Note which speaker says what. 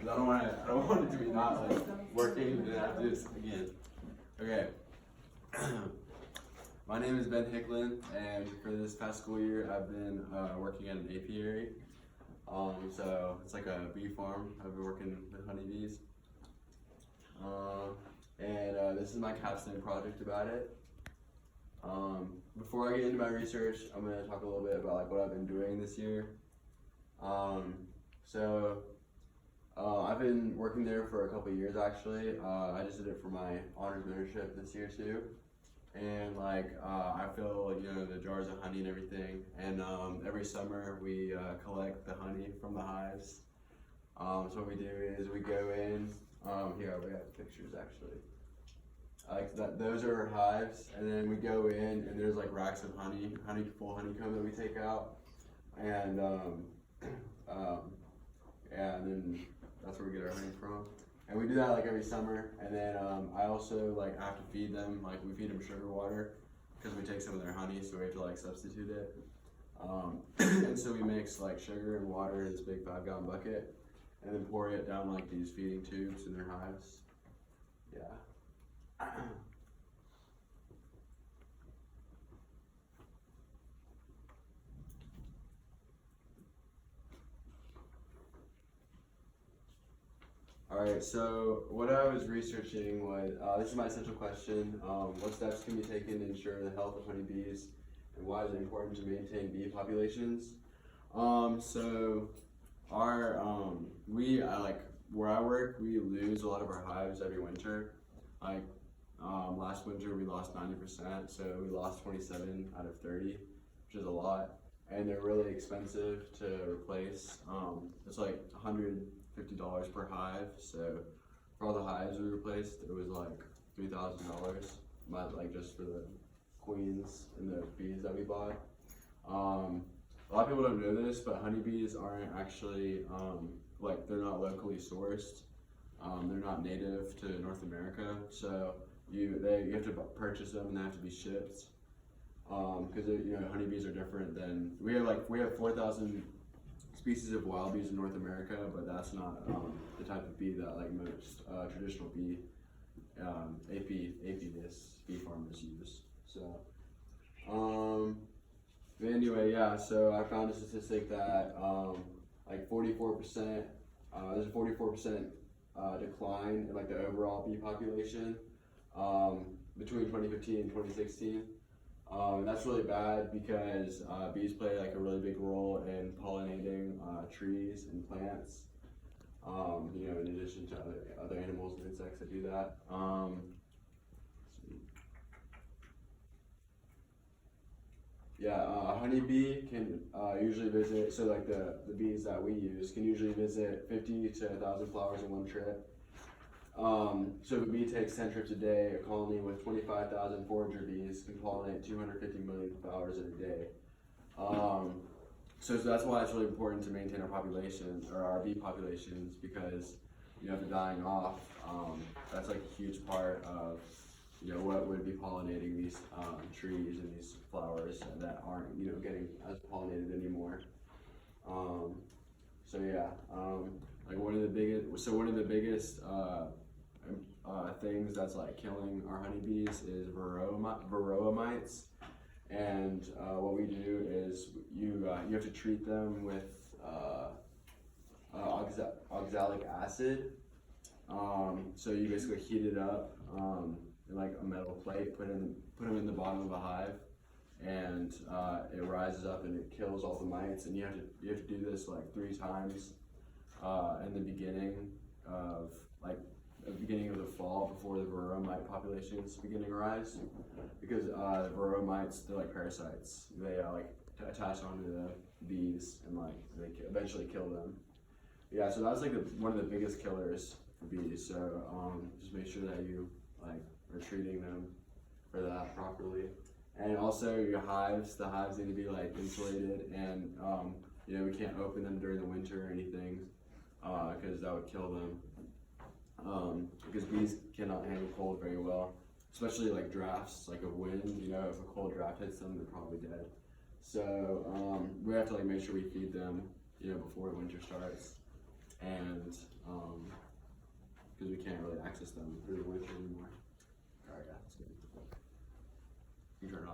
Speaker 1: I don't want it to be not like working and I have to do this again. Okay. My name is Hicklin, and for this past school year, I've been working at an apiary. So it's like a bee farm. I've been working with honeybees. This is my capstone project about it. Before I get into my research, I'm going to talk a little bit about like what I've been doing this year. I've been working there for a couple of years actually. I just did it for my honors mentorship this year too. And I fill the jars of honey and everything. And every summer we collect the honey from the hives. So what we do is we go in. Here we have pictures actually. Those are our hives, and then we go in and there's like racks of full honeycomb that we take out, and and then that's where we get our honey from. And we do that like every summer, and then I also have to feed them. We feed them sugar water because we take some of their honey, so we have to substitute it. And so we mix sugar and water in this big 5-gallon bucket, and then pour it down these feeding tubes in their hives. Yeah. Alright, so what I was researching was, this is my essential question, what steps can be taken to ensure the health of honeybees, and why is it important to maintain bee populations? Where I work, we lose a lot of our hives every winter. Last winter we lost 90%, so we lost 27 out of 30, which is a lot. And they're really expensive to replace. It's like $150 per hive. So for all the hives we replaced, it was like $3,000, just for the queens and the bees that we bought. A lot of people don't know this, but honeybees aren't actually, they're not locally sourced. They're not native to North America, so you have to purchase them and they have to be shipped. Because honeybees are different than we have 4,000 species of wild bees in North America, but that's not the type of bee that most traditional bee apiarists, bee farmers use. So anyway, yeah. So I found a statistic that 44%. There's a 44% decline in the overall bee population between 2015 and 2016. That's really bad because bees play a really big role in pollinating trees and plants. In addition to other animals and insects that do that. A honeybee can usually visit, so the bees that we use can usually visit 50 to 1,000 flowers in one trip. So if a bee takes 10 trips a day, a colony with 25,000 forager bees can pollinate 250 million flowers in a day. So that's why it's really important to maintain our populations, or our bee populations, because if they're dying off, that's a huge part of what would be pollinating these trees and these flowers that aren't getting as pollinated anymore. One of the biggest things that's killing our honeybees is varroa mites, and what we do is you have to treat them with oxalic acid. So you basically heat it up in a metal plate, put them in the bottom of a hive, and it rises up and it kills all the mites. And you have to do this 3 times in the beginning of the fall, before the varroa mite populations begin to rise, because the varroa mites, they're like parasites. They attach onto the bees and they eventually kill them. Yeah, so that's one of the biggest killers for bees. So just make sure that you are treating them for that properly. And also your hives, the hives need to be insulated, and we can't open them during the winter or anything, because that would kill them. Because bees cannot handle cold very well, especially drafts of wind. If a cold draft hits them, they're probably dead. So we have to make sure we feed them before winter starts, and because we can't really access them through the winter anymore. All right, yeah, that's good. You can turn it off.